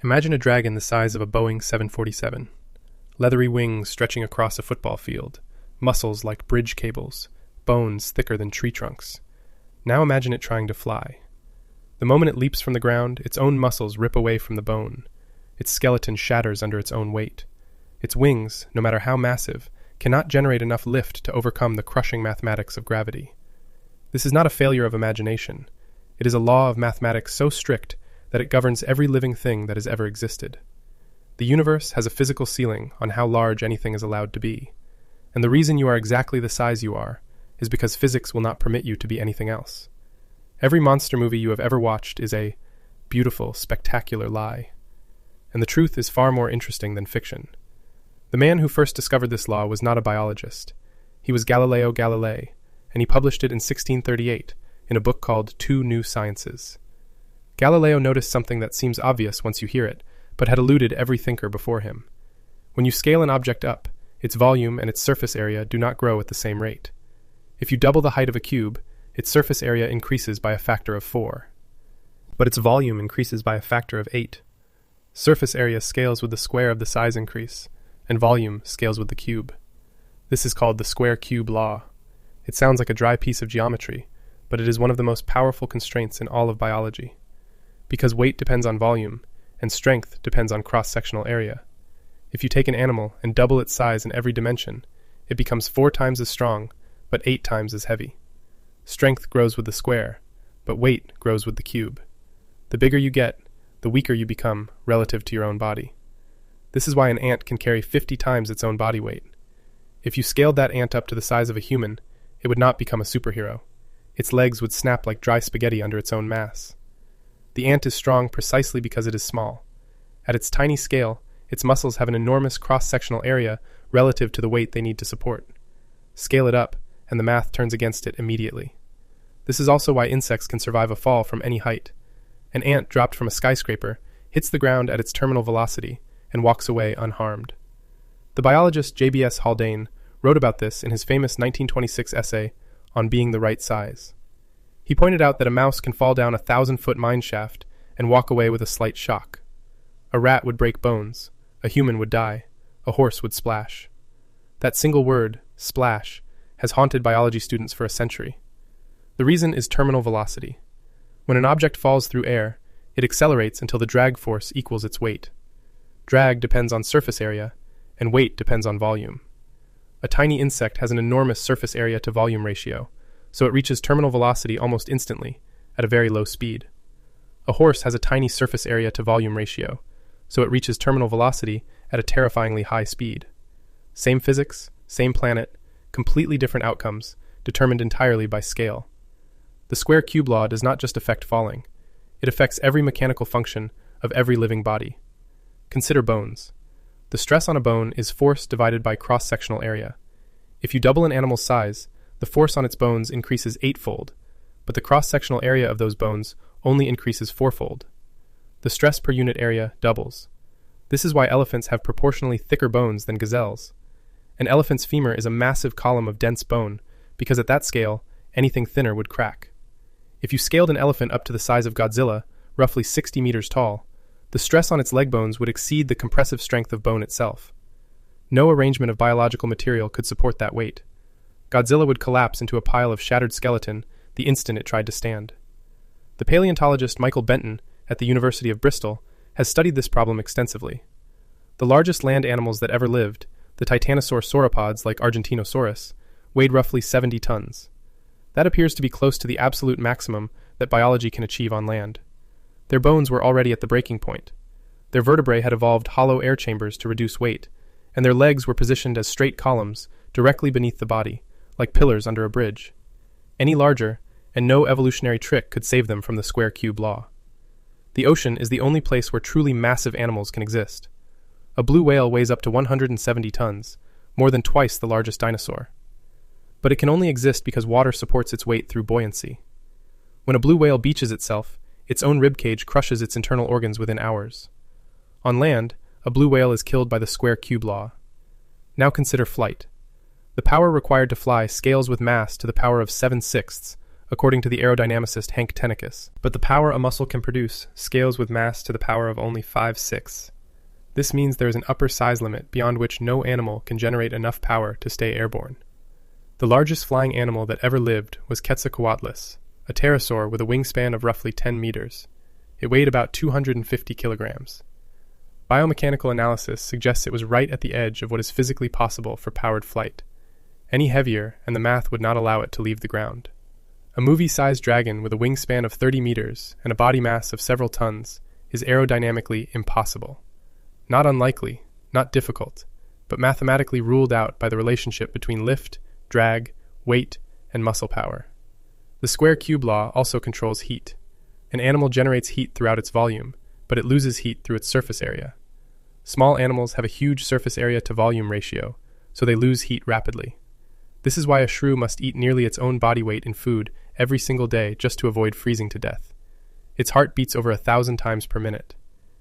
Imagine a dragon the size of a Boeing 747. Leathery wings stretching across a football field, muscles like bridge cables, bones thicker than tree trunks. Now imagine it trying to fly. The moment it leaps from the ground, its own muscles rip away from the bone. Its skeleton shatters under its own weight. Its wings, no matter how massive, cannot generate enough lift to overcome the crushing mathematics of gravity. This is not a failure of imagination. It is a law of mathematics so strict that it governs every living thing that has ever existed. The universe has a physical ceiling on how large anything is allowed to be, and the reason you are exactly the size you are is because physics will not permit you to be anything else. Every monster movie you have ever watched is a beautiful, spectacular lie, and the truth is far more interesting than fiction. The man who first discovered this law was not a biologist. He was Galileo Galilei, and he published it in 1638 in a book called Two New Sciences. Galileo noticed something that seems obvious once you hear it, but had eluded every thinker before him. When you scale an object up, its volume and its surface area do not grow at the same rate. If you double the height of a cube, its surface area increases by a factor of 4. But its volume increases by a factor of 8. Surface area scales with the square of the size increase, and volume scales with the cube. This is called the square-cube law. It sounds like a dry piece of geometry, but it is one of the most powerful constraints in all of biology. Because weight depends on volume, and strength depends on cross-sectional area. If you take an animal and double its size in every dimension, it becomes 4 times as strong, but 8 times as heavy. Strength grows with the square, but weight grows with the cube. The bigger you get, the weaker you become relative to your own body. This is why an ant can carry 50 times its own body weight. If you scaled that ant up to the size of a human, it would not become a superhero. Its legs would snap like dry spaghetti under its own mass. The ant is strong precisely because it is small. At its tiny scale, its muscles have an enormous cross-sectional area relative to the weight they need to support. Scale it up, and the math turns against it immediately. This is also why insects can survive a fall from any height. An ant dropped from a skyscraper hits the ground at its terminal velocity and walks away unharmed. The biologist J.B.S. Haldane wrote about this in his famous 1926 essay on being the right size. He pointed out that a mouse can fall down a 1,000-foot mine shaft and walk away with a slight shock. A rat would break bones, a human would die, a horse would splash. That single word, splash, has haunted biology students for a century. The reason is terminal velocity. When an object falls through air, it accelerates until the drag force equals its weight. Drag depends on surface area, and weight depends on volume. A tiny insect has an enormous surface area to volume ratio, so it reaches terminal velocity almost instantly, at a very low speed. A horse has a tiny surface area to volume ratio, so it reaches terminal velocity at a terrifyingly high speed. Same physics, same planet, completely different outcomes, determined entirely by scale. The square-cube law does not just affect falling. It affects every mechanical function of every living body. Consider bones. The stress on a bone is force divided by cross-sectional area. If you double an animal's size, the force on its bones increases 8-fold, but the cross-sectional area of those bones only increases 4-fold. The stress per unit area doubles. This is why elephants have proportionally thicker bones than gazelles. An elephant's femur is a massive column of dense bone, because at that scale, anything thinner would crack. If you scaled an elephant up to the size of Godzilla, roughly 60 meters tall, the stress on its leg bones would exceed the compressive strength of bone itself. No arrangement of biological material could support that weight. Godzilla would collapse into a pile of shattered skeleton the instant it tried to stand. The paleontologist Michael Benton at the University of Bristol has studied this problem extensively. The largest land animals that ever lived, the titanosaur sauropods like Argentinosaurus, weighed roughly 70 tons. That appears to be close to the absolute maximum that biology can achieve on land. Their bones were already at the breaking point. Their vertebrae had evolved hollow air chambers to reduce weight, and their legs were positioned as straight columns directly beneath the body, like pillars under a bridge. Any larger, and no evolutionary trick could save them from the square-cube law. The ocean is the only place where truly massive animals can exist. A blue whale weighs up to 170 tons, more than twice the largest dinosaur. But it can only exist because water supports its weight through buoyancy. When a blue whale beaches itself, its own ribcage crushes its internal organs within hours. On land, a blue whale is killed by the square-cube law. Now consider flight. The power required to fly scales with mass to the power of 7/6 according to the aerodynamicist Henk Tennekes. But the power a muscle can produce scales with mass to the power of only 5/6. This means there is an upper size limit beyond which no animal can generate enough power to stay airborne. The largest flying animal that ever lived was Quetzalcoatlus, a pterosaur with a wingspan of roughly 10 meters. It weighed about 250 kilograms. Biomechanical analysis suggests it was right at the edge of what is physically possible for powered flight. Any heavier, and the math would not allow it to leave the ground. A movie-sized dragon with a wingspan of 30 meters and a body mass of several tons is aerodynamically impossible. Not unlikely, not difficult, but mathematically ruled out by the relationship between lift, drag, weight, and muscle power. The square cube law also controls heat. An animal generates heat throughout its volume, but it loses heat through its surface area. Small animals have a huge surface area to volume ratio, so they lose heat rapidly. This is why a shrew must eat nearly its own body weight in food every single day just to avoid freezing to death. Its heart beats over 1,000 times per minute.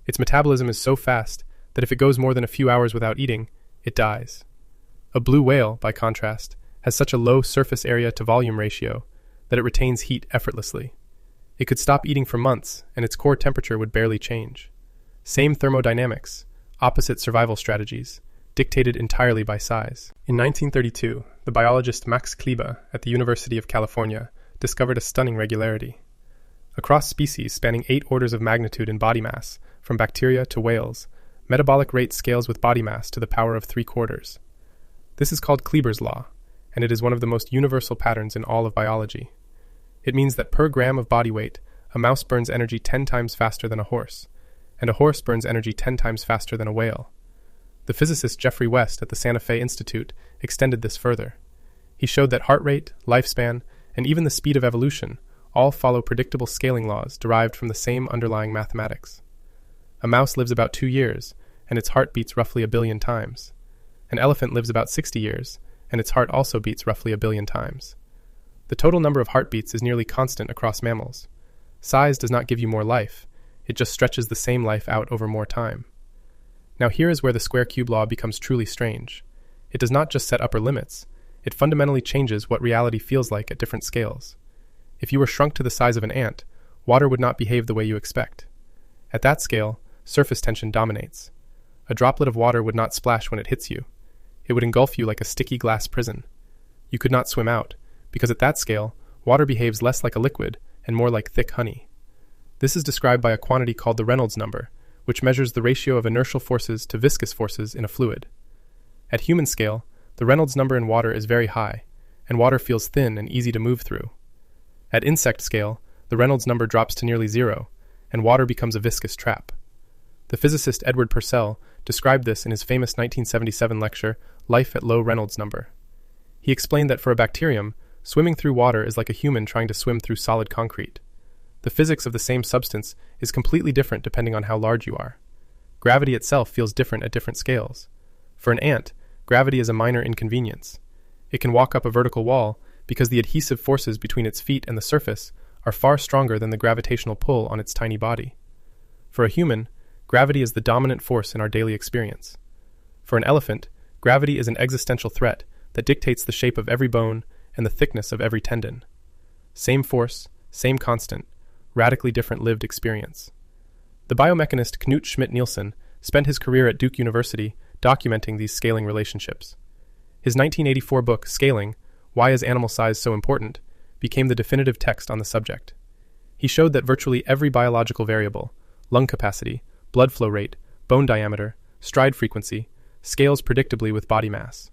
Its metabolism is so fast that if it goes more than a few hours without eating, it dies. A blue whale, by contrast, has such a low surface area to volume ratio that it retains heat effortlessly. It could stop eating for months, and its core temperature would barely change. Same thermodynamics, opposite survival strategies, dictated entirely by size. In 1932, the biologist Max Kleiber at the University of California discovered a stunning regularity. Across species spanning 8 orders of magnitude in body mass, from bacteria to whales, metabolic rate scales with body mass to the power of 3/4. This is called Kleiber's law, and it is one of the most universal patterns in all of biology. It means that per gram of body weight, a mouse burns energy 10 times faster than a horse, and a horse burns energy 10 times faster than a whale. The physicist Geoffrey West at the Santa Fe Institute extended this further. He showed that heart rate, lifespan, and even the speed of evolution all follow predictable scaling laws derived from the same underlying mathematics. A mouse lives about 2 years, and its heart beats roughly 1 billion times. An elephant lives about 60 years, and its heart also beats roughly 1 billion times. The total number of heartbeats is nearly constant across mammals. Size does not give you more life, it just stretches the same life out over more time. Now here is where the square cube law becomes truly strange. It does not just set upper limits, it fundamentally changes what reality feels like at different scales. If you were shrunk to the size of an ant, water would not behave the way you expect. At that scale, surface tension dominates. A droplet of water would not splash when it hits you. It would engulf you like a sticky glass prison. You could not swim out, because at that scale, water behaves less like a liquid and more like thick honey. This is described by a quantity called the Reynolds number, which measures the ratio of inertial forces to viscous forces in a fluid. At human scale, the Reynolds number in water is very high, and water feels thin and easy to move through. At insect scale, the Reynolds number drops to nearly 0, and water becomes a viscous trap. The physicist Edward Purcell described this in his famous 1977 lecture, Life at Low Reynolds Number. He explained that for a bacterium, swimming through water is like a human trying to swim through solid concrete. The physics of the same substance is completely different depending on how large you are. Gravity itself feels different at different scales. For an ant, gravity is a minor inconvenience. It can walk up a vertical wall because the adhesive forces between its feet and the surface are far stronger than the gravitational pull on its tiny body. For a human, gravity is the dominant force in our daily experience. For an elephant, gravity is an existential threat that dictates the shape of every bone and the thickness of every tendon. Same force, same constant, radically different lived experience. The biomechanist Knut Schmidt-Nielsen spent his career at Duke University documenting these scaling relationships. His 1984 book, Scaling, Why is Animal Size So Important?, became the definitive text on the subject. He showed that virtually every biological variable, lung capacity, blood flow rate, bone diameter, stride frequency, scales predictably with body mass.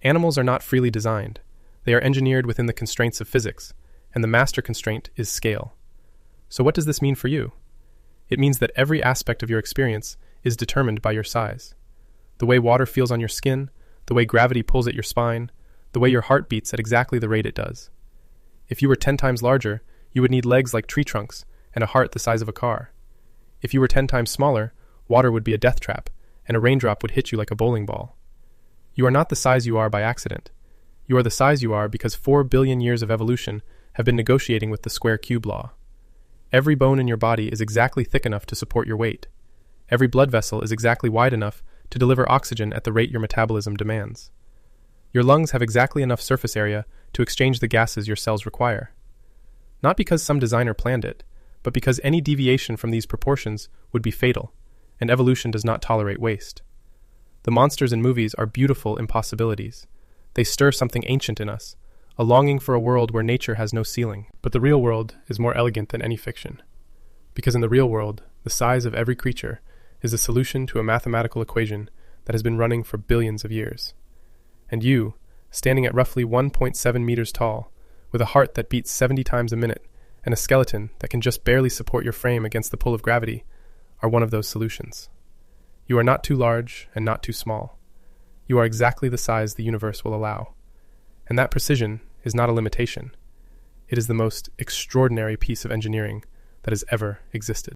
Animals are not freely designed. They are engineered within the constraints of physics, and the master constraint is scale. So what does this mean for you? It means that every aspect of your experience is determined by your size. The way water feels on your skin, the way gravity pulls at your spine, the way your heart beats at exactly the rate it does. If you were 10 times larger, you would need legs like tree trunks and a heart the size of a car. If you were 10 times smaller, water would be a death trap, and a raindrop would hit you like a bowling ball. You are not the size you are by accident. You are the size you are because 4 billion years of evolution have been negotiating with the square cube law. Every bone in your body is exactly thick enough to support your weight. Every blood vessel is exactly wide enough to deliver oxygen at the rate your metabolism demands. Your lungs have exactly enough surface area to exchange the gases your cells require. not because some designer planned it, but because any deviation from these proportions would be fatal, and evolution does not tolerate waste. The monsters in movies are beautiful impossibilities. They stir something ancient in us, a longing for a world where nature has no ceiling. But the real world is more elegant than any fiction. Because in the real world, the size of every creature is a solution to a mathematical equation that has been running for billions of years. And you, standing at roughly 1.7 meters tall, with a heart that beats 70 times a minute, and a skeleton that can just barely support your frame against the pull of gravity, are one of those solutions. You are not too large and not too small. You are exactly the size the universe will allow. And that precision is not a limitation. It is the most extraordinary piece of engineering that has ever existed.